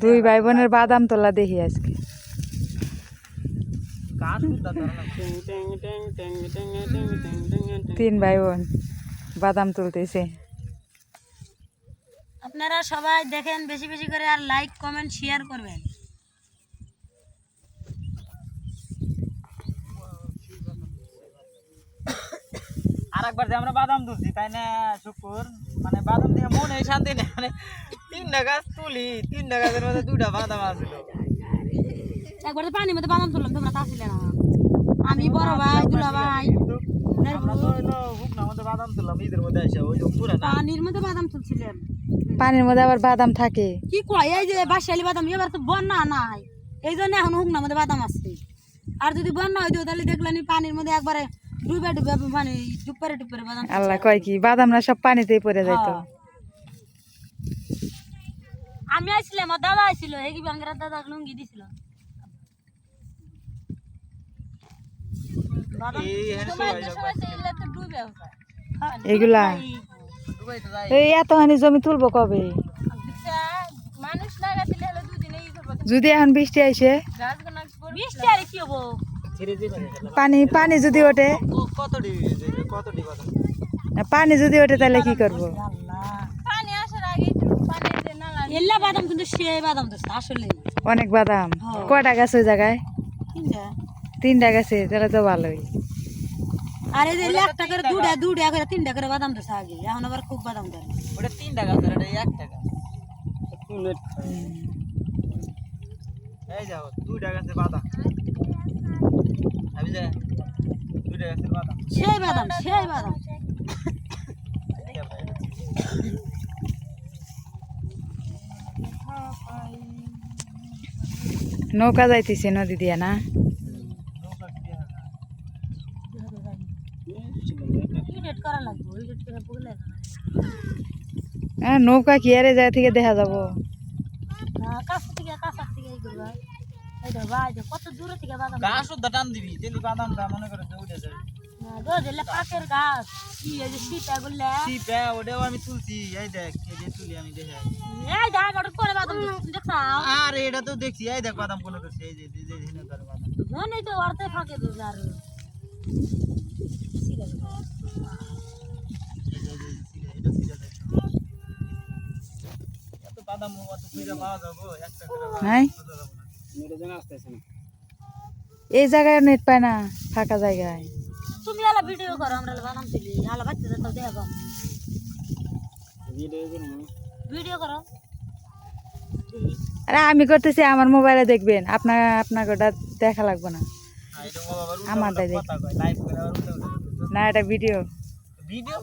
দুই ভাই বোনের বাদাম তোলা দেখি আজকে। তিন ভাই বোন বাদাম তুলতেছে। আপনারা সবাই দেখেন বেশি বেশি করে, আর লাইক কমেন্ট শেয়ার করবেন। আরেকবার যে আমরা বাদাম তুলছি তাই না শুকুর, মানে বাদাম দিয়ে মনে শান্তি নেই, মানে 3টা গাছ তুলি, 3টা গাছের মধ্যে 2টা বাদাম আসলো। একবার তো পানির মধ্যে বাদাম তুললাম, তোমরা তাছিলে না। আমি বড় ভাই দুলা ভাই আমরা তো হলো হুকনার মধ্যে বাদাম তুললাম ঈদের মধ্যে এসে, ওই যে পুরা না পানির মধ্যে বাদাম তুলছিলাম। পানির মধ্যে আবার বাদাম থাকে কি কয়, এই যে বাসালি বাদাম এবার তো বন্যা নাই, এই জন্য এখন হুকনার মধ্যে বাদাম আসছে। আর যদি বন্যা হইতো তাহলে দেখলেন পানির মধ্যে একবারে ডুবে ডুবে মানে ডুবপারে ডুবপারে বাদাম। আল্লাহ কয় কি বাদামরা সব পানিতেই পড়ে যাইতো। আমি আইছিলাম, আমার দাদা আইছিল, এই কি বাঙ্গের দাদা লুঙ্গি দিছিল। এগুলা এই এতখানি জমি তুলবো কবে? যদি এখন বৃষ্টি আইসে, পানি পানি যদি ওঠে, পানি যদি ওঠে তাহলে কি করবো? বাদাম কিন্তু সেই বাদাম তো আসলে অনেক বাদাম। কয়টা গাছ ওই জায়গায়? 3টা গাছে, তাহলে তো ভালোই। আর এই যে 1 টাকা করে 2 টাকা করে 3টা করে বাদাম দিছে আগে, এখন আবার খুব বাদাম দেয়। ওটা 3টা গাছ, এটা 1 টাকা। এই যাও 2টা গাছের বাদাম, আমি যে 2টা গাছের বাদাম, সেই বাদাম সেই বাদাম। নৌকা যাইতেছে নদী দিয়া না? নৌকা কি আরে জায়গা থেকে দেখা যাবো? কত দূরে থেকে বাদাম গাছ উদ্ধা টান দিবি, তেলি বাদামটা মনে করে যে উঠে যাবে। পাকের গাছ কি এই যে সিটা গুলা সিপা ওটাও আমি তুলছি, এই দেখ এই যে তুলি আমি দেখে। এই ধান ওটা করে বাদাম দেখছা? আরে এটা তো দেখছি, এই দেখ বাদাম কোন করছে, এই যে এই যে এখানে করে বাদাম। জানি তো অর্ধেক ফাঁকে দিল। আর এত বাদাম অত কইরা পাওয়া যাবো? একটা করে নাই মেরে জানা আসতেছে না। এই জায়গায় নেট পায় না, ফাঁকা জায়গায়। তুমি আলা ভিডিও করো, আমরা বাদাম তুলি, আলা বাচ্চা তো দেখাবো। ভিডিও করো। আরে আমি করতেছি, আমার মোবাইলে দেখবেন, আপনার ওটা দেখা লাগবে না, আমারটাই দেখ। লাইভ করে আবার উঠে না এটা ভিডিও। ভিডিও